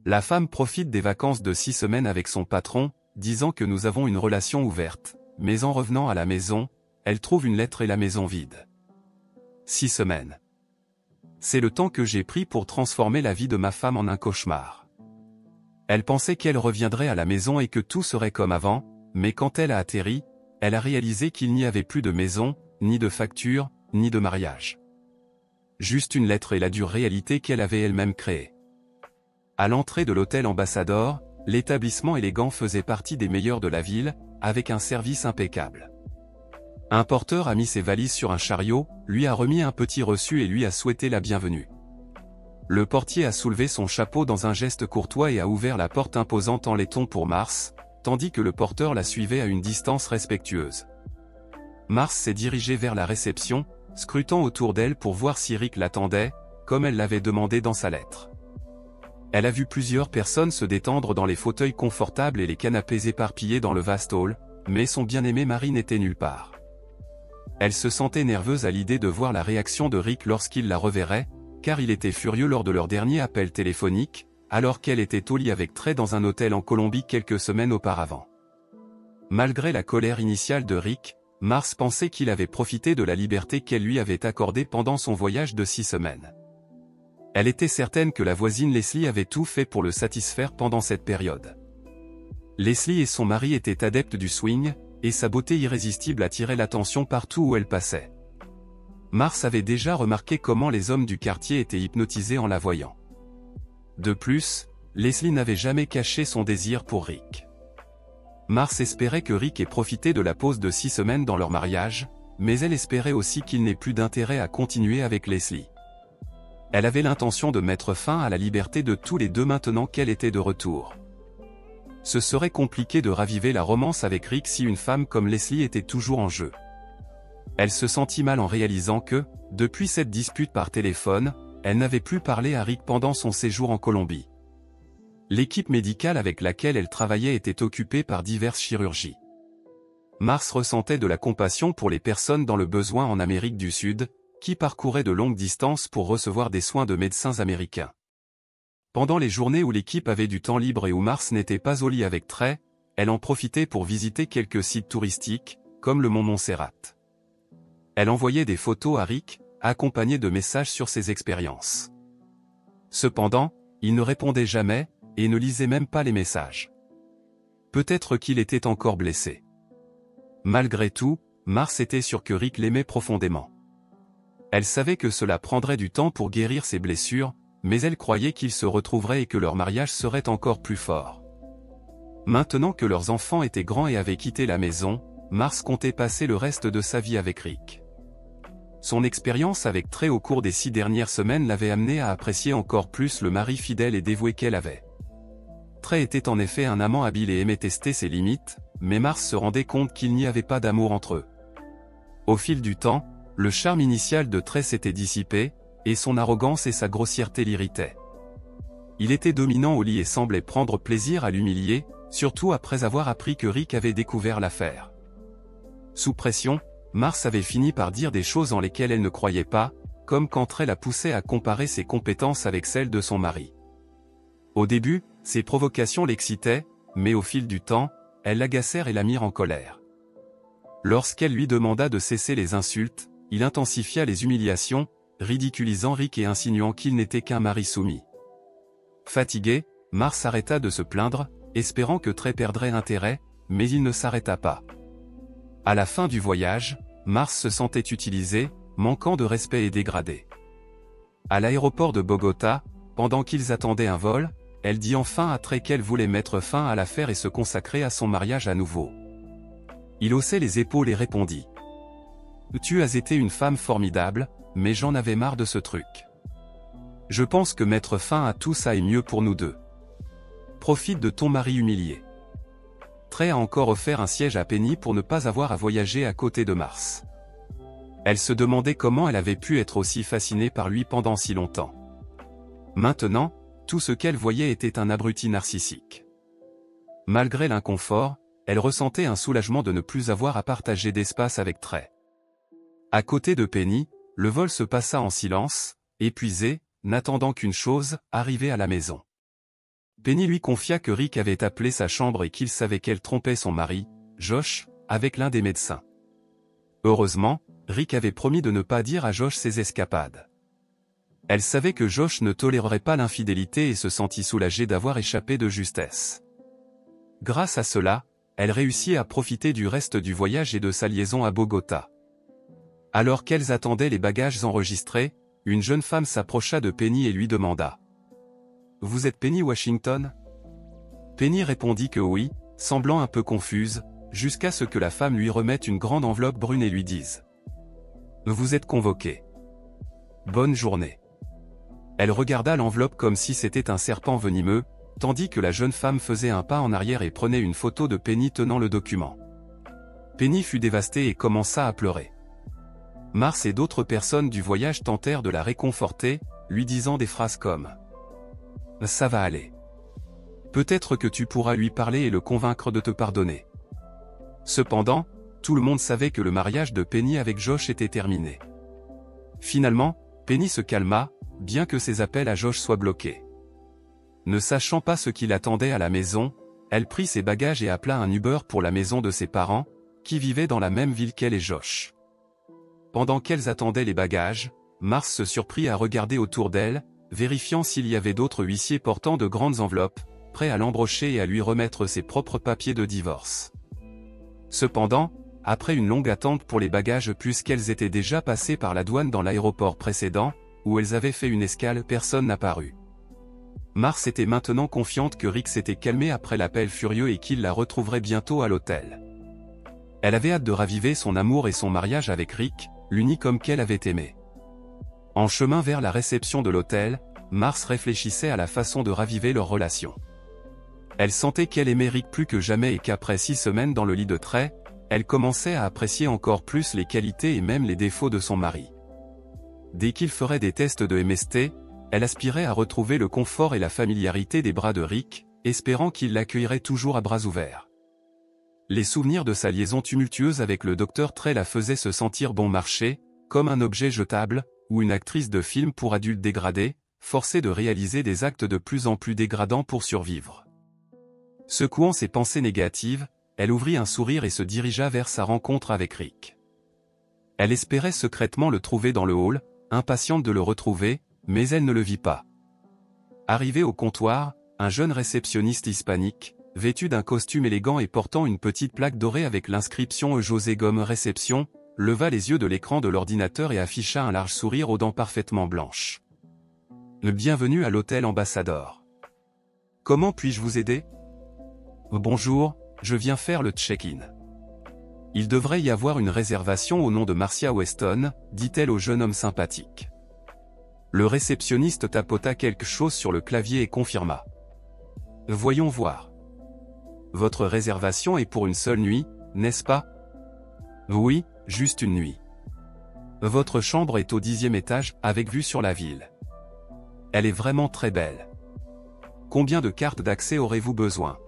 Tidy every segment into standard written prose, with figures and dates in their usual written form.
La femme profite des vacances de 6 semaines avec son patron, disant que nous avons une relation ouverte, mais en revenant à la maison, elle trouve une lettre et la maison vide. 6 semaines. C'est le temps que j'ai pris pour transformer la vie de ma femme en un cauchemar. Elle pensait qu'elle reviendrait à la maison et que tout serait comme avant, mais quand elle a atterri, elle a réalisé qu'il n'y avait plus de maison, ni de facture, ni de mariage. Juste une lettre et la dure réalité qu'elle avait elle-même créée. À l'entrée de l'hôtel Ambassador, l'établissement élégant faisait partie des meilleurs de la ville, avec un service impeccable. Un porteur a mis ses valises sur un chariot, lui a remis un petit reçu et lui a souhaité la bienvenue. Le portier a soulevé son chapeau dans un geste courtois et a ouvert la porte imposante en laiton pour Mars, tandis que le porteur la suivait à une distance respectueuse. Mars s'est dirigée vers la réception, scrutant autour d'elle pour voir si Rick l'attendait, comme elle l'avait demandé dans sa lettre. Elle a vu plusieurs personnes se détendre dans les fauteuils confortables et les canapés éparpillés dans le vaste hall, mais son bien-aimé mari n'était nulle part. Elle se sentait nerveuse à l'idée de voir la réaction de Rick lorsqu'il la reverrait, car il était furieux lors de leur dernier appel téléphonique, alors qu'elle était au lit avec Trey dans un hôtel en Colombie quelques semaines auparavant. Malgré la colère initiale de Rick, Mars pensait qu'il avait profité de la liberté qu'elle lui avait accordée pendant son voyage de 6 semaines. Elle était certaine que la voisine Leslie avait tout fait pour le satisfaire pendant cette période. Leslie et son mari étaient adeptes du swing, et sa beauté irrésistible attirait l'attention partout où elle passait. Mars avait déjà remarqué comment les hommes du quartier étaient hypnotisés en la voyant. De plus, Leslie n'avait jamais caché son désir pour Rick. Mars espérait que Rick ait profité de la pause de 6 semaines dans leur mariage, mais elle espérait aussi qu'il n'ait plus d'intérêt à continuer avec Leslie. Elle avait l'intention de mettre fin à la liberté de tous les deux maintenant qu'elle était de retour. Ce serait compliqué de raviver la romance avec Rick si une femme comme Leslie était toujours en jeu. Elle se sentit mal en réalisant que, depuis cette dispute par téléphone, elle n'avait plus parlé à Rick pendant son séjour en Colombie. L'équipe médicale avec laquelle elle travaillait était occupée par diverses chirurgies. Mars ressentait de la compassion pour les personnes dans le besoin en Amérique du Sud, qui parcouraient de longues distances pour recevoir des soins de médecins américains. Pendant les journées où l'équipe avait du temps libre et où Mars n'était pas au lit avec Trey, elle en profitait pour visiter quelques sites touristiques, comme le mont Montserrat. Elle envoyait des photos à Rick, accompagnées de messages sur ses expériences. Cependant, il ne répondait jamais, et ne lisait même pas les messages. Peut-être qu'il était encore blessé. Malgré tout, Mars était sûre que Rick l'aimait profondément. Elle savait que cela prendrait du temps pour guérir ses blessures, mais elle croyait qu'ils se retrouveraient et que leur mariage serait encore plus fort. Maintenant que leurs enfants étaient grands et avaient quitté la maison, Mars comptait passer le reste de sa vie avec Rick. Son expérience avec Trey au cours des 6 dernières semaines l'avait amené à apprécier encore plus le mari fidèle et dévoué qu'elle avait. Trey était en effet un amant habile et aimait tester ses limites, mais Mars se rendait compte qu'il n'y avait pas d'amour entre eux. Au fil du temps, le charme initial de Trey s'était dissipé, et son arrogance et sa grossièreté l'irritaient. Il était dominant au lit et semblait prendre plaisir à l'humilier, surtout après avoir appris que Rick avait découvert l'affaire. Sous pression, Mars avait fini par dire des choses en lesquelles elle ne croyait pas, comme quand Trey la poussait à comparer ses compétences avec celles de son mari. Au début, ses provocations l'excitaient, mais au fil du temps, elles l'agacèrent et la mirent en colère. Lorsqu'elle lui demanda de cesser les insultes, il intensifia les humiliations, ridiculisant Rick et insinuant qu'il n'était qu'un mari soumis. Fatigué, Mars arrêta de se plaindre, espérant que Trey perdrait intérêt, mais il ne s'arrêta pas. À la fin du voyage, Mars se sentait utilisé, manquant de respect et dégradé. À l'aéroport de Bogota, pendant qu'ils attendaient un vol, elle dit enfin à Trey qu'elle voulait mettre fin à l'affaire et se consacrer à son mariage à nouveau. Il haussait les épaules et répondit : « Tu as été une femme formidable, mais j'en avais marre de ce truc. Je pense que mettre fin à tout ça est mieux pour nous deux. Profite de ton mari humilié. » Trey a encore offert un siège à Penny pour ne pas avoir à voyager à côté de Mars. Elle se demandait comment elle avait pu être aussi fascinée par lui pendant si longtemps. Maintenant, tout ce qu'elle voyait était un abruti narcissique. Malgré l'inconfort, elle ressentait un soulagement de ne plus avoir à partager d'espace avec Trey. À côté de Penny, le vol se passa en silence, épuisé, n'attendant qu'une chose, arriver à la maison. Penny lui confia que Rick avait appelé sa chambre et qu'il savait qu'elle trompait son mari, Josh, avec l'un des médecins. Heureusement, Rick avait promis de ne pas dire à Josh ses escapades. Elle savait que Josh ne tolérerait pas l'infidélité et se sentit soulagée d'avoir échappé de justesse. Grâce à cela, elle réussit à profiter du reste du voyage et de sa liaison à Bogota. Alors qu'elles attendaient les bagages enregistrés, une jeune femme s'approcha de Penny et lui demanda « Vous êtes Penny Washington ?» Penny répondit que oui, semblant un peu confuse, jusqu'à ce que la femme lui remette une grande enveloppe brune et lui dise « Vous êtes convoquée. Bonne journée. » Elle regarda l'enveloppe comme si c'était un serpent venimeux, tandis que la jeune femme faisait un pas en arrière et prenait une photo de Penny tenant le document. Penny fut dévastée et commença à pleurer. Mars et d'autres personnes du voyage tentèrent de la réconforter, lui disant des phrases comme « Ça va aller. Peut-être que tu pourras lui parler et le convaincre de te pardonner. » Cependant, tout le monde savait que le mariage de Penny avec Josh était terminé. Finalement, Penny se calma, bien que ses appels à Josh soient bloqués. Ne sachant pas ce qui l'attendait à la maison, elle prit ses bagages et appela un Uber pour la maison de ses parents, qui vivaient dans la même ville qu'elle et Josh. Pendant qu'elles attendaient les bagages, Mars se surprit à regarder autour d'elle, vérifiant s'il y avait d'autres huissiers portant de grandes enveloppes, prêts à l'embrocher et à lui remettre ses propres papiers de divorce. Cependant, après une longue attente pour les bagages puisqu'elles étaient déjà passées par la douane dans l'aéroport précédent, où elles avaient fait une escale, personne n'apparut. Mars était maintenant confiante que Rick s'était calmé après l'appel furieux et qu'il la retrouverait bientôt à l'hôtel. Elle avait hâte de raviver son amour et son mariage avec Rick, l'unique homme qu'elle avait aimé. En chemin vers la réception de l'hôtel, Mars réfléchissait à la façon de raviver leur relation. Elle sentait qu'elle aimait Rick plus que jamais et qu'après 6 semaines dans le lit de trait, elle commençait à apprécier encore plus les qualités et même les défauts de son mari. Dès qu'il ferait des tests de MST, elle aspirait à retrouver le confort et la familiarité des bras de Rick, espérant qu'il l'accueillerait toujours à bras ouverts. Les souvenirs de sa liaison tumultueuse avec le docteur Trey la faisaient se sentir bon marché, comme un objet jetable, ou une actrice de film pour adultes dégradée, forcée de réaliser des actes de plus en plus dégradants pour survivre. Secouant ses pensées négatives, elle ouvrit un sourire et se dirigea vers sa rencontre avec Rick. Elle espérait secrètement le trouver dans le hall, impatiente de le retrouver, mais elle ne le vit pas. Arrivé au comptoir, un jeune réceptionniste hispanique, vêtu d'un costume élégant et portant une petite plaque dorée avec l'inscription José Gomme Réception, leva les yeux de l'écran de l'ordinateur et afficha un large sourire aux dents parfaitement blanches. Bienvenue à l'hôtel Ambassador. Comment puis-je vous aider? Bonjour, je viens faire le check-in. Il devrait y avoir une réservation au nom de Marcia Weston, dit-elle au jeune homme sympathique. Le réceptionniste tapota quelque chose sur le clavier et confirma. Voyons voir. Votre réservation est pour une seule nuit, n'est-ce pas? Oui, juste une nuit. Votre chambre est au 10e étage, avec vue sur la ville. Elle est vraiment très belle. Combien de cartes d'accès aurez-vous besoin?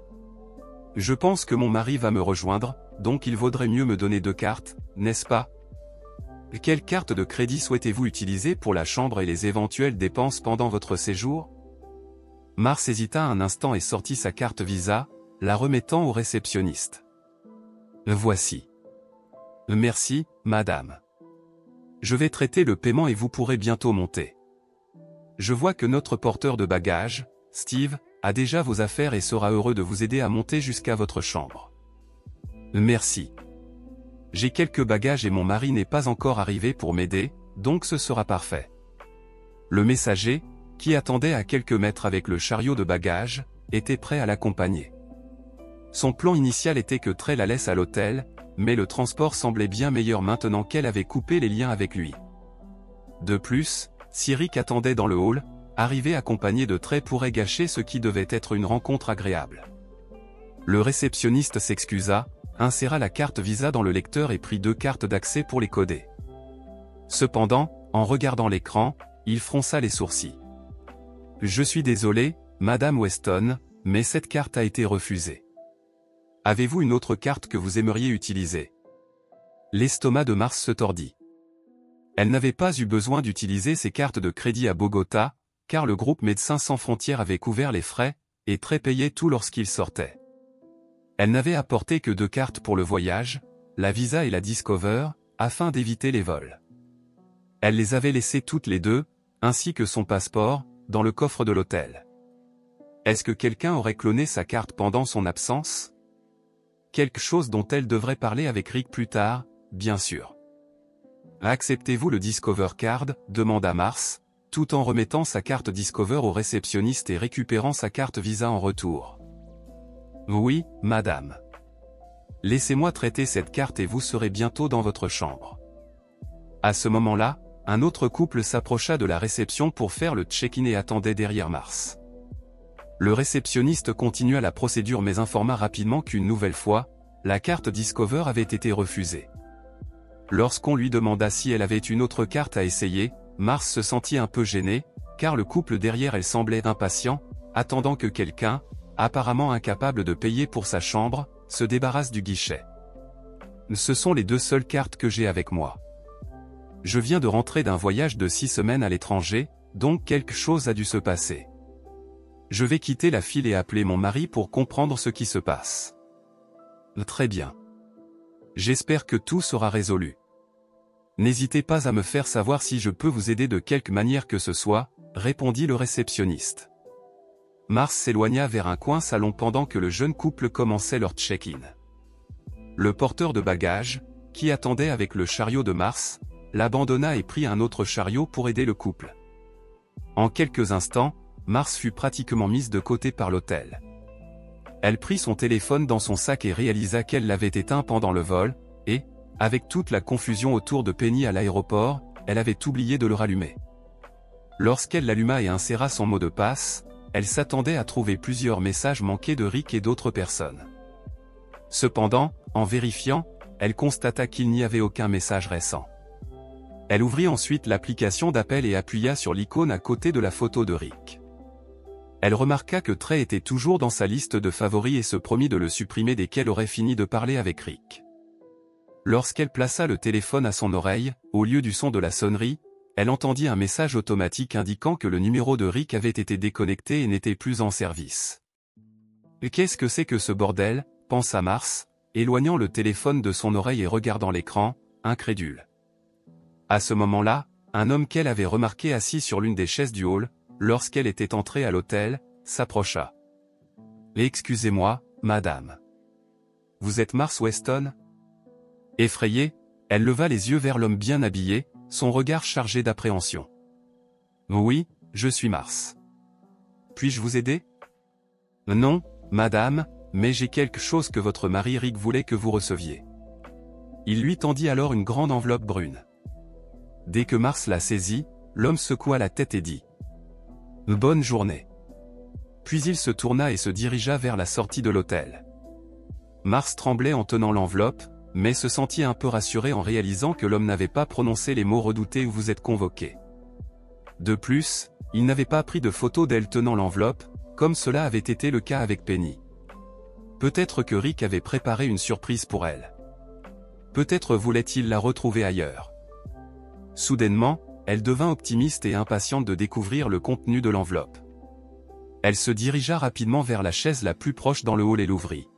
Je pense que mon mari va me rejoindre, donc il vaudrait mieux me donner 2 cartes, n'est-ce pas? Quelle carte de crédit souhaitez-vous utiliser pour la chambre et les éventuelles dépenses pendant votre séjour? Mars hésita un instant et sortit sa carte Visa, la remettant au réceptionniste. Voici. Merci, madame. Je vais traiter le paiement et vous pourrez bientôt monter. Je vois que notre porteur de bagages, Steve, a déjà vos affaires et sera heureux de vous aider à monter jusqu'à votre chambre. Merci. J'ai quelques bagages et mon mari n'est pas encore arrivé pour m'aider, donc ce sera parfait. Le messager, qui attendait à quelques mètres avec le chariot de bagages, était prêt à l'accompagner. Son plan initial était que Trey la laisse à l'hôtel, mais le transport semblait bien meilleur maintenant qu'elle avait coupé les liens avec lui. De plus, si Rick attendait dans le hall, arriver accompagné de Trey pourrait gâcher ce qui devait être une rencontre agréable. Le réceptionniste s'excusa, inséra la carte Visa dans le lecteur et prit 2 cartes d'accès pour les coder. Cependant, en regardant l'écran, il fronça les sourcils. « Je suis désolé, Madame Weston, mais cette carte a été refusée. Avez-vous une autre carte que vous aimeriez utiliser ?» L'estomac de Mars se tordit. Elle n'avait pas eu besoin d'utiliser ses cartes de crédit à Bogota, car le groupe Médecins sans frontières avait couvert les frais, et Trey payait tout lorsqu'il sortait. Elle n'avait apporté que 2 cartes pour le voyage, la Visa et la Discover, afin d'éviter les vols. Elle les avait laissées toutes les deux, ainsi que son passeport, dans le coffre de l'hôtel. Est-ce que quelqu'un aurait cloné sa carte pendant son absence? Quelque chose dont elle devrait parler avec Rick plus tard, bien sûr. Acceptez-vous le Discover Card, demanda Mars, tout en remettant sa carte Discover au réceptionniste et récupérant sa carte Visa en retour. Oui, madame. Laissez-moi traiter cette carte et vous serez bientôt dans votre chambre. À ce moment-là, un autre couple s'approcha de la réception pour faire le check-in et attendait derrière Mars. Le réceptionniste continua la procédure mais informa rapidement qu'une nouvelle fois, la carte Discover avait été refusée. Lorsqu'on lui demanda si elle avait une autre carte à essayer, Mars se sentit un peu gêné, car le couple derrière elle semblait impatient, attendant que quelqu'un, apparemment incapable de payer pour sa chambre, se débarrasse du guichet. Ce sont les 2 seules cartes que j'ai avec moi. Je viens de rentrer d'un voyage de 6 semaines à l'étranger, donc quelque chose a dû se passer. Je vais quitter la file et appeler mon mari pour comprendre ce qui se passe. Très bien. J'espère que tout sera résolu. N'hésitez pas à me faire savoir si je peux vous aider de quelque manière que ce soit, répondit le réceptionniste. Mars s'éloigna vers un coin salon pendant que le jeune couple commençait leur check-in. Le porteur de bagages, qui attendait avec le chariot de Mars, l'abandonna et prit un autre chariot pour aider le couple. En quelques instants, Mars fut pratiquement mise de côté par l'hôtel. Elle prit son téléphone dans son sac et réalisa qu'elle l'avait éteint pendant le vol, et, avec toute la confusion autour de Penny à l'aéroport, elle avait oublié de le rallumer. Lorsqu'elle l'alluma et inséra son mot de passe, elle s'attendait à trouver plusieurs messages manqués de Rick et d'autres personnes. Cependant, en vérifiant, elle constata qu'il n'y avait aucun message récent. Elle ouvrit ensuite l'application d'appel et appuya sur l'icône à côté de la photo de Rick. Elle remarqua que Trey était toujours dans sa liste de favoris et se promit de le supprimer dès qu'elle aurait fini de parler avec Rick. Lorsqu'elle plaça le téléphone à son oreille, au lieu du son de la sonnerie, elle entendit un message automatique indiquant que le numéro de Rick avait été déconnecté et n'était plus en service. « Qu'est-ce que c'est que ce bordel ?» pensa Mars, éloignant le téléphone de son oreille et regardant l'écran, incrédule. À ce moment-là, un homme qu'elle avait remarqué assis sur l'une des chaises du hall, lorsqu'elle était entrée à l'hôtel, s'approcha. « Excusez-moi, madame. Vous êtes Mars Weston ?» Effrayée, elle leva les yeux vers l'homme bien habillé, son regard chargé d'appréhension. « Oui, je suis Mars. Puis-je vous aider ?»« Non, madame, mais j'ai quelque chose que votre mari Rick voulait que vous receviez. » Il lui tendit alors une grande enveloppe brune. Dès que Mars la saisit, l'homme secoua la tête et dit « Bonne journée. » Puis il se tourna et se dirigea vers la sortie de l'hôtel. Mars tremblait en tenant l'enveloppe, mais se sentit un peu rassuré en réalisant que l'homme n'avait pas prononcé les mots redoutés où vous êtes convoqué. De plus, il n'avait pas pris de photo d'elle tenant l'enveloppe, comme cela avait été le cas avec Penny. Peut-être que Rick avait préparé une surprise pour elle. Peut-être voulait-il la retrouver ailleurs. Soudainement, elle devint optimiste et impatiente de découvrir le contenu de l'enveloppe. Elle se dirigea rapidement vers la chaise la plus proche dans le hall et l'ouvrit.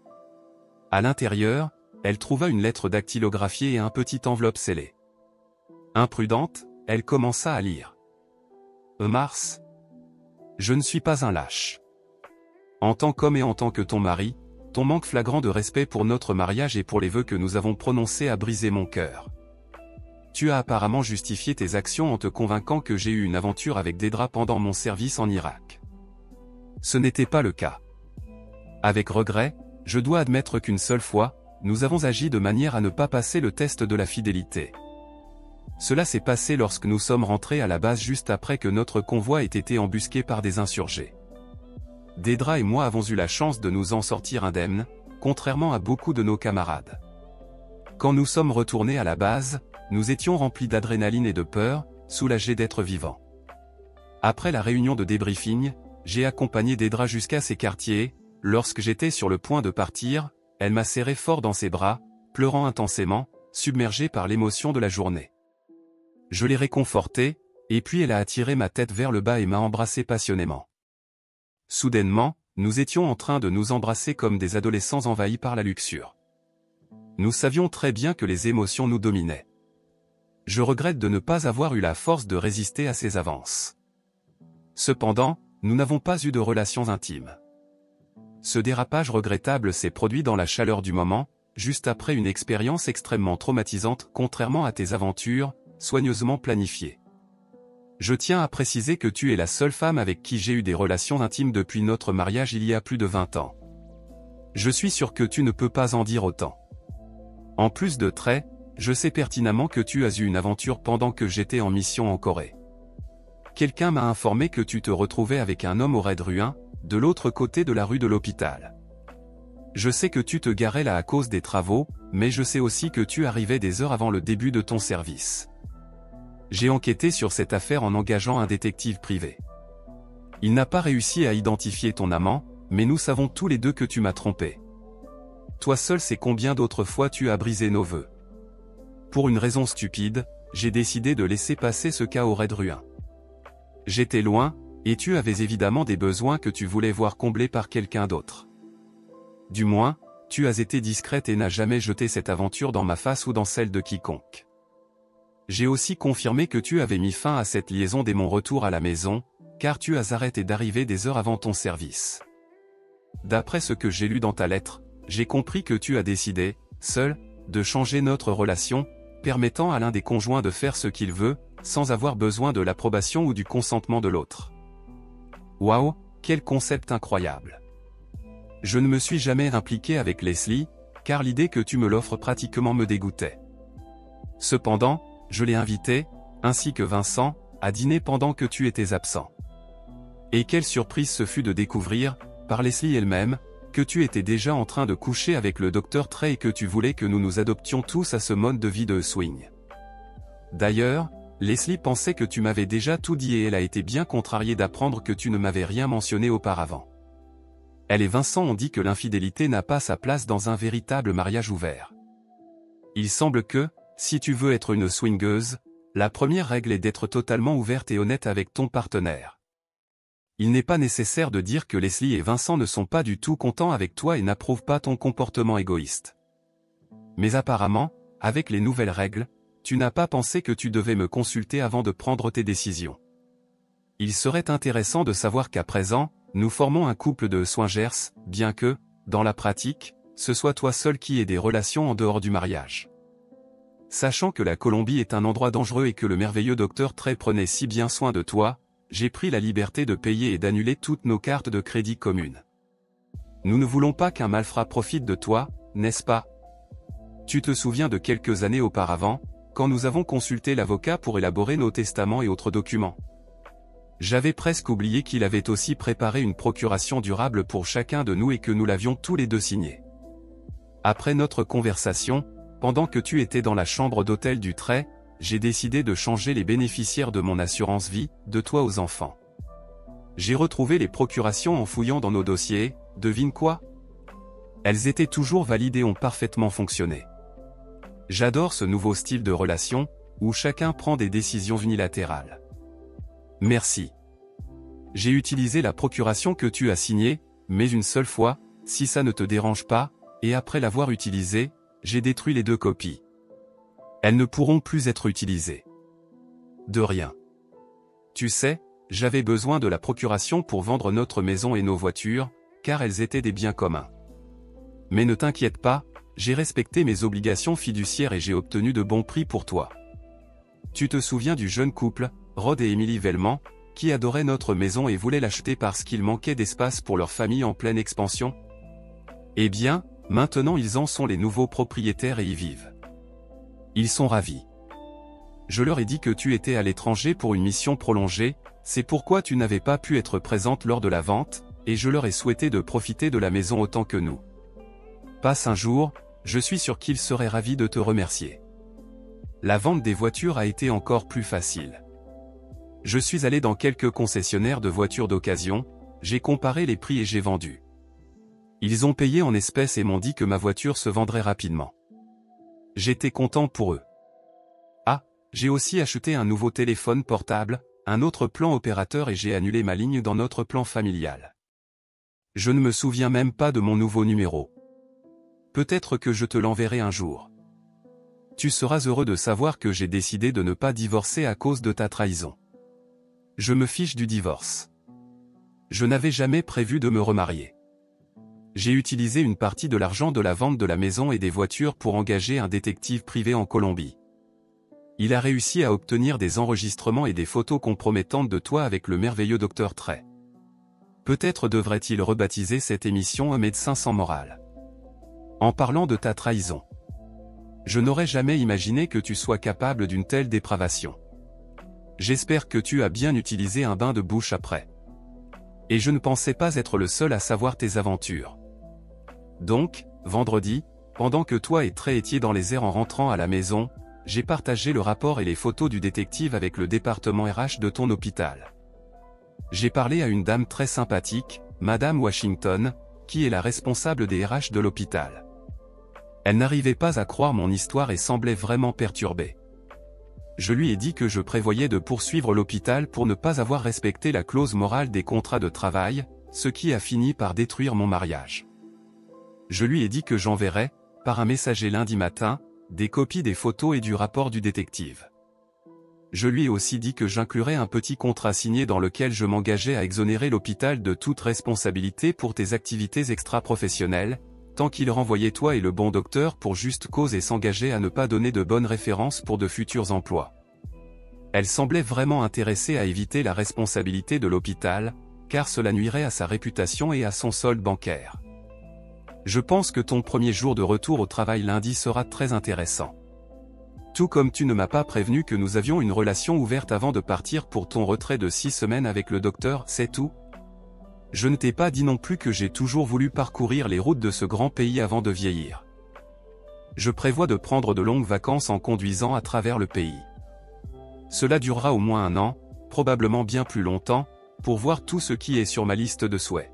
À l'intérieur, elle trouva une lettre dactylographiée et un petit enveloppe scellée. Imprudente, elle commença à lire. « Mars, je ne suis pas un lâche. En tant qu'homme et en tant que ton mari, ton manque flagrant de respect pour notre mariage et pour les vœux que nous avons prononcés a brisé mon cœur. Tu as apparemment justifié tes actions en te convainquant que j'ai eu une aventure avec Dedra pendant mon service en Irak. Ce n'était pas le cas. Avec regret, je dois admettre qu'une seule fois, nous avons agi de manière à ne pas passer le test de la fidélité. Cela s'est passé lorsque nous sommes rentrés à la base juste après que notre convoi ait été embusqué par des insurgés. Dedra et moi avons eu la chance de nous en sortir indemnes, contrairement à beaucoup de nos camarades. Quand nous sommes retournés à la base, nous étions remplis d'adrénaline et de peur, soulagés d'être vivants. Après la réunion de débriefing, j'ai accompagné Dedra jusqu'à ses quartiers. Lorsque j'étais sur le point de partir, elle m'a serré fort dans ses bras, pleurant intensément, submergée par l'émotion de la journée. Je l'ai réconfortée, et puis elle a attiré ma tête vers le bas et m'a embrassé passionnément. Soudainement, nous étions en train de nous embrasser comme des adolescents envahis par la luxure. Nous savions très bien que les émotions nous dominaient. Je regrette de ne pas avoir eu la force de résister à ces avances. Cependant, nous n'avons pas eu de relations intimes. Ce dérapage regrettable s'est produit dans la chaleur du moment, juste après une expérience extrêmement traumatisante contrairement à tes aventures, soigneusement planifiées. Je tiens à préciser que tu es la seule femme avec qui j'ai eu des relations intimes depuis notre mariage il y a plus de 20 ans. Je suis sûr que tu ne peux pas en dire autant. En plus de traits, je sais pertinemment que tu as eu une aventure pendant que j'étais en mission en Corée. Quelqu'un m'a informé que tu te retrouvais avec un homme au Red Ruin, de l'autre côté de la rue de l'hôpital. Je sais que tu te garais là à cause des travaux, mais je sais aussi que tu arrivais des heures avant le début de ton service. J'ai enquêté sur cette affaire en engageant un détective privé. Il n'a pas réussi à identifier ton amant, mais nous savons tous les deux que tu m'as trompé. Toi seul sais combien d'autres fois tu as brisé nos vœux. Pour une raison stupide, j'ai décidé de laisser passer ce cas au Red Ruin. J'étais loin, et tu avais évidemment des besoins que tu voulais voir comblés par quelqu'un d'autre. Du moins, tu as été discrète et n'as jamais jeté cette aventure dans ma face ou dans celle de quiconque. J'ai aussi confirmé que tu avais mis fin à cette liaison dès mon retour à la maison, car tu as arrêté d'arriver des heures avant ton service. D'après ce que j'ai lu dans ta lettre, j'ai compris que tu as décidé, seul, de changer notre relation, permettant à l'un des conjoints de faire ce qu'il veut, sans avoir besoin de l'approbation ou du consentement de l'autre. Waouh, quel concept incroyable! Je ne me suis jamais impliqué avec Leslie, car l'idée que tu me l'offres pratiquement me dégoûtait. Cependant, je l'ai invité, ainsi que Vincent, à dîner pendant que tu étais absent. Et quelle surprise ce fut de découvrir, par Leslie elle-même, que tu étais déjà en train de coucher avec le Dr Trey et que tu voulais que nous nous adoptions tous à ce mode de vie de swing. D'ailleurs, Leslie pensait que tu m'avais déjà tout dit et elle a été bien contrariée d'apprendre que tu ne m'avais rien mentionné auparavant. Elle et Vincent ont dit que l'infidélité n'a pas sa place dans un véritable mariage ouvert. Il semble que, si tu veux être une swingeuse, la première règle est d'être totalement ouverte et honnête avec ton partenaire. Il n'est pas nécessaire de dire que Leslie et Vincent ne sont pas du tout contents avec toi et n'approuvent pas ton comportement égoïste. Mais apparemment, avec les nouvelles règles, tu n'as pas pensé que tu devais me consulter avant de prendre tes décisions. Il serait intéressant de savoir qu'à présent, nous formons un couple de swingers, bien que, dans la pratique, ce soit toi seul qui ait des relations en dehors du mariage. Sachant que la Colombie est un endroit dangereux et que le merveilleux Dr Trey prenait si bien soin de toi, j'ai pris la liberté de payer et d'annuler toutes nos cartes de crédit communes. Nous ne voulons pas qu'un malfrat profite de toi, n'est-ce pas? Tu te souviens de quelques années auparavant, quand nous avons consulté l'avocat pour élaborer nos testaments et autres documents. J'avais presque oublié qu'il avait aussi préparé une procuration durable pour chacun de nous et que nous l'avions tous les deux signée. Après notre conversation, pendant que tu étais dans la chambre d'hôtel du Trey, j'ai décidé de changer les bénéficiaires de mon assurance vie, de toi aux enfants. J'ai retrouvé les procurations en fouillant dans nos dossiers, devine quoi? Elles étaient toujours valides et ont parfaitement fonctionné. J'adore ce nouveau style de relation, où chacun prend des décisions unilatérales. Merci. J'ai utilisé la procuration que tu as signée, mais une seule fois, si ça ne te dérange pas, et après l'avoir utilisée, j'ai détruit les 2 copies. Elles ne pourront plus être utilisées. De rien. Tu sais, j'avais besoin de la procuration pour vendre notre maison et nos voitures, car elles étaient des biens communs. Mais ne t'inquiète pas, j'ai respecté mes obligations fiduciaires et j'ai obtenu de bons prix pour toi. Tu te souviens du jeune couple, Rod et Emily Velman, qui adoraient notre maison et voulaient l'acheter parce qu'il manquait d'espace pour leur famille en pleine expansion? Eh bien, maintenant ils en sont les nouveaux propriétaires et y vivent. Ils sont ravis. Je leur ai dit que tu étais à l'étranger pour une mission prolongée, c'est pourquoi tu n'avais pas pu être présente lors de la vente, et je leur ai souhaité de profiter de la maison autant que nous. Passe un jour, je suis sûr qu'ils seraient ravis de te remercier. La vente des voitures a été encore plus facile. Je suis allé dans quelques concessionnaires de voitures d'occasion, j'ai comparé les prix et j'ai vendu. Ils ont payé en espèces et m'ont dit que ma voiture se vendrait rapidement. J'étais content pour eux. Ah, j'ai aussi acheté un nouveau téléphone portable, un autre plan opérateur et j'ai annulé ma ligne dans notre plan familial. Je ne me souviens même pas de mon nouveau numéro. Peut-être que je te l'enverrai un jour. Tu seras heureux de savoir que j'ai décidé de ne pas divorcer à cause de ta trahison. Je me fiche du divorce. Je n'avais jamais prévu de me remarier. J'ai utilisé une partie de l'argent de la vente de la maison et des voitures pour engager un détective privé en Colombie. Il a réussi à obtenir des enregistrements et des photos compromettantes de toi avec le merveilleux Dr. Trey. Peut-être devrait-il rebaptiser cette émission Un médecin sans morale. En parlant de ta trahison. Je n'aurais jamais imaginé que tu sois capable d'une telle dépravation. J'espère que tu as bien utilisé un bain de bouche après. Et je ne pensais pas être le seul à savoir tes aventures. Donc, vendredi, pendant que toi et Trey étiez dans les airs en rentrant à la maison, j'ai partagé le rapport et les photos du détective avec le département RH de ton hôpital. J'ai parlé à une dame très sympathique, Madame Washington, qui est la responsable des RH de l'hôpital. Elle n'arrivait pas à croire mon histoire et semblait vraiment perturbée. Je lui ai dit que je prévoyais de poursuivre l'hôpital pour ne pas avoir respecté la clause morale des contrats de travail, ce qui a fini par détruire mon mariage. Je lui ai dit que j'enverrais, par un messager lundi matin, des copies des photos et du rapport du détective. Je lui ai aussi dit que j'inclurais un petit contrat signé dans lequel je m'engageais à exonérer l'hôpital de toute responsabilité pour tes activités extra-professionnelles, tant qu'il renvoyait toi et le bon docteur pour juste cause et s'engageait à ne pas donner de bonnes références pour de futurs emplois. Elle semblait vraiment intéressée à éviter la responsabilité de l'hôpital, car cela nuirait à sa réputation et à son solde bancaire. Je pense que ton premier jour de retour au travail lundi sera très intéressant. Tout comme tu ne m'as pas prévenu que nous avions une relation ouverte avant de partir pour ton retrait de 6 semaines avec le docteur, c'est tout? Je ne t'ai pas dit non plus que j'ai toujours voulu parcourir les routes de ce grand pays avant de vieillir. Je prévois de prendre de longues vacances en conduisant à travers le pays. Cela durera au moins 1 an, probablement bien plus longtemps, pour voir tout ce qui est sur ma liste de souhaits.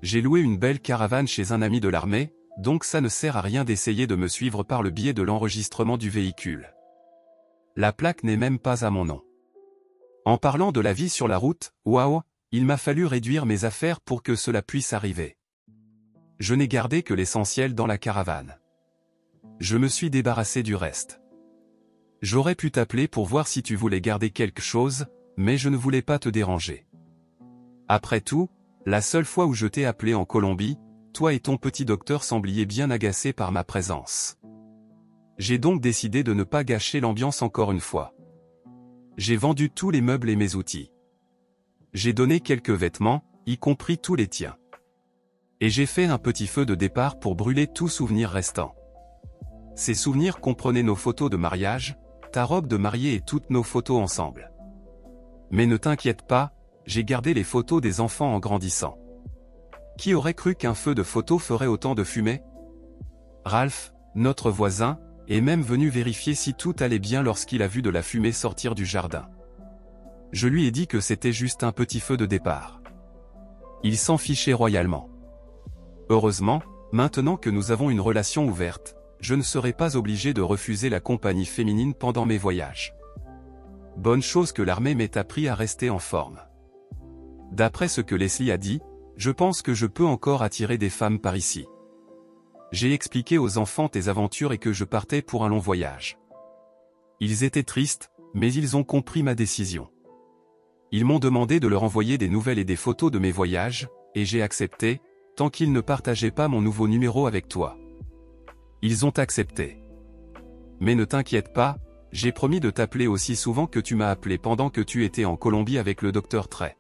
J'ai loué une belle caravane chez un ami de l'armée, donc ça ne sert à rien d'essayer de me suivre par le biais de l'enregistrement du véhicule. La plaque n'est même pas à mon nom. En parlant de la vie sur la route, waouh, il m'a fallu réduire mes affaires pour que cela puisse arriver. Je n'ai gardé que l'essentiel dans la caravane. Je me suis débarrassé du reste. J'aurais pu t'appeler pour voir si tu voulais garder quelque chose, mais je ne voulais pas te déranger. Après tout, la seule fois où je t'ai appelé en Colombie, toi et ton petit docteur sembliez bien agacés par ma présence. J'ai donc décidé de ne pas gâcher l'ambiance encore une fois. J'ai vendu tous les meubles et mes outils. J'ai donné quelques vêtements, y compris tous les tiens. Et j'ai fait un petit feu de départ pour brûler tout souvenir restant. Ces souvenirs comprenaient nos photos de mariage, ta robe de mariée et toutes nos photos ensemble. Mais ne t'inquiète pas, j'ai gardé les photos des enfants en grandissant. Qui aurait cru qu'un feu de photos ferait autant de fumée? Ralph, notre voisin, est même venu vérifier si tout allait bien lorsqu'il a vu de la fumée sortir du jardin. Je lui ai dit que c'était juste un petit feu de départ. Il s'en fichait royalement. Heureusement, maintenant que nous avons une relation ouverte, je ne serai pas obligé de refuser la compagnie féminine pendant mes voyages. Bonne chose que l'armée m'ait appris à rester en forme. D'après ce que Leslie a dit, je pense que je peux encore attirer des femmes par ici. J'ai expliqué aux enfants tes aventures et que je partais pour un long voyage. Ils étaient tristes, mais ils ont compris ma décision. Ils m'ont demandé de leur envoyer des nouvelles et des photos de mes voyages, et j'ai accepté, tant qu'ils ne partageaient pas mon nouveau numéro avec toi. Ils ont accepté. Mais ne t'inquiète pas, j'ai promis de t'appeler aussi souvent que tu m'as appelé pendant que tu étais en Colombie avec le Dr. Trey.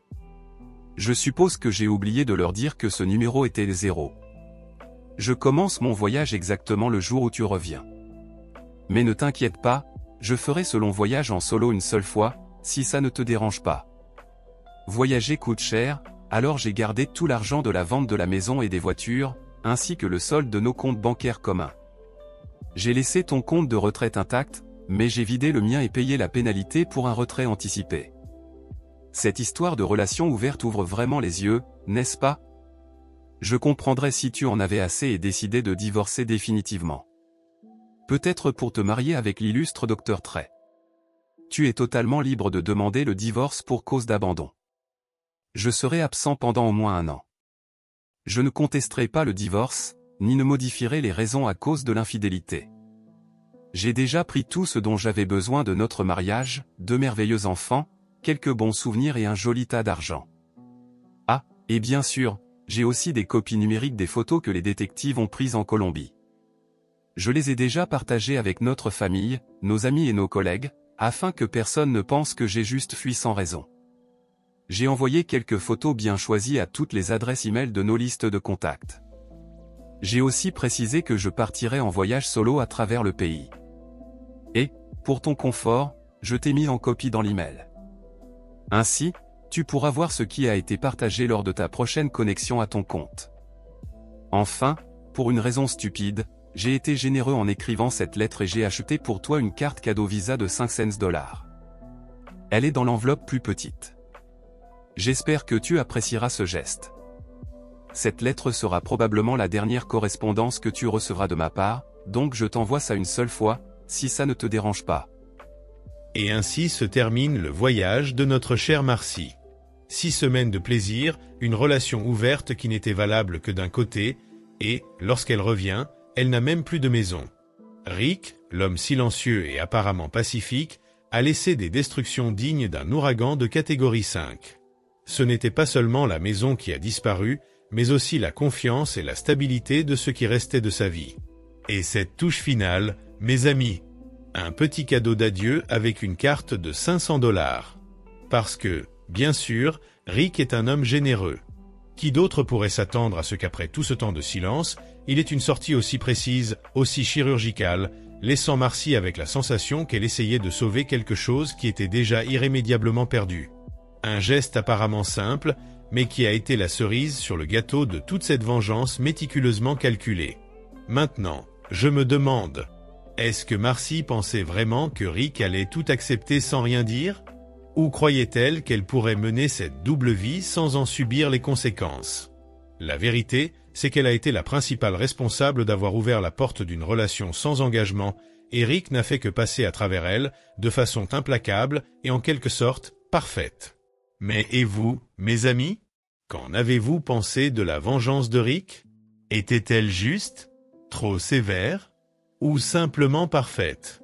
Je suppose que j'ai oublié de leur dire que ce numéro était 0. Je commence mon voyage exactement le jour où tu reviens. Mais ne t'inquiète pas, je ferai ce long voyage en solo une seule fois, si ça ne te dérange pas. Voyager coûte cher, alors j'ai gardé tout l'argent de la vente de la maison et des voitures, ainsi que le solde de nos comptes bancaires communs. J'ai laissé ton compte de retraite intact, mais j'ai vidé le mien et payé la pénalité pour un retrait anticipé. Cette histoire de relation ouverte ouvre vraiment les yeux, n'est-ce pas? Je comprendrais si tu en avais assez et décidais de divorcer définitivement. Peut-être pour te marier avec l'illustre Dr. Trey. Tu es totalement libre de demander le divorce pour cause d'abandon. Je serai absent pendant au moins 1 an. Je ne contesterai pas le divorce, ni ne modifierai les raisons à cause de l'infidélité. J'ai déjà pris tout ce dont j'avais besoin de notre mariage, 2 merveilleux enfants, quelques bons souvenirs et un joli tas d'argent. Ah, et bien sûr, j'ai aussi des copies numériques des photos que les détectives ont prises en Colombie. Je les ai déjà partagées avec notre famille, nos amis et nos collègues, afin que personne ne pense que j'ai juste fui sans raison. J'ai envoyé quelques photos bien choisies à toutes les adresses e-mail de nos listes de contacts. J'ai aussi précisé que je partirais en voyage solo à travers le pays. Et, pour ton confort, je t'ai mis en copie dans l'email. Ainsi, tu pourras voir ce qui a été partagé lors de ta prochaine connexion à ton compte. Enfin, pour une raison stupide, j'ai été généreux en écrivant cette lettre et j'ai acheté pour toi une carte cadeau Visa de 5 $. Elle est dans l'enveloppe plus petite. J'espère que tu apprécieras ce geste. Cette lettre sera probablement la dernière correspondance que tu recevras de ma part, donc je t'envoie ça une seule fois, si ça ne te dérange pas. Et ainsi se termine le voyage de notre chère Marcy. 6 semaines de plaisir, une relation ouverte qui n'était valable que d'un côté, et, lorsqu'elle revient, elle n'a même plus de maison. Rick, l'homme silencieux et apparemment pacifique, a laissé des destructions dignes d'un ouragan de catégorie 5. Ce n'était pas seulement la maison qui a disparu, mais aussi la confiance et la stabilité de ce qui restait de sa vie. Et cette touche finale, mes amis, un petit cadeau d'adieu avec une carte de 500 $. Parce que, bien sûr, Rick est un homme généreux. Qui d'autre pourrait s'attendre à ce qu'après tout ce temps de silence, il ait une sortie aussi précise, aussi chirurgicale, laissant Marcy avec la sensation qu'elle essayait de sauver quelque chose qui était déjà irrémédiablement perdu. Un geste apparemment simple, mais qui a été la cerise sur le gâteau de toute cette vengeance méticuleusement calculée. Maintenant, je me demande, est-ce que Marcy pensait vraiment que Rick allait tout accepter sans rien dire ? Ou croyait-elle qu'elle pourrait mener cette double vie sans en subir les conséquences ? La vérité, c'est qu'elle a été la principale responsable d'avoir ouvert la porte d'une relation sans engagement, et Rick n'a fait que passer à travers elle, de façon implacable et en quelque sorte parfaite. Mais et vous, mes amis ? Qu'en avez-vous pensé de la vengeance de Rick ? Était-elle juste ? Trop sévère ? Ou simplement parfaite ?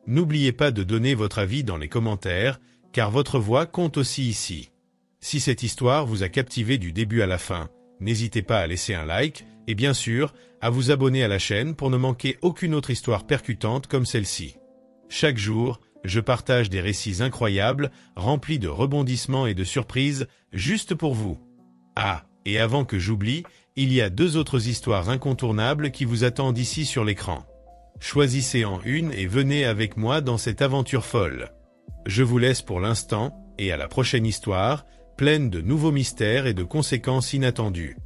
N'oubliez pas de donner votre avis dans les commentaires, car votre voix compte aussi ici. Si cette histoire vous a captivé du début à la fin, n'hésitez pas à laisser un like, et bien sûr, à vous abonner à la chaîne pour ne manquer aucune autre histoire percutante comme celle-ci. Chaque jour, je partage des récits incroyables, remplis de rebondissements et de surprises, juste pour vous. Ah, et avant que j'oublie, il y a 2 autres histoires incontournables qui vous attendent ici sur l'écran. Choisissez en une et venez avec moi dans cette aventure folle. Je vous laisse pour l'instant, et à la prochaine histoire, pleine de nouveaux mystères et de conséquences inattendues.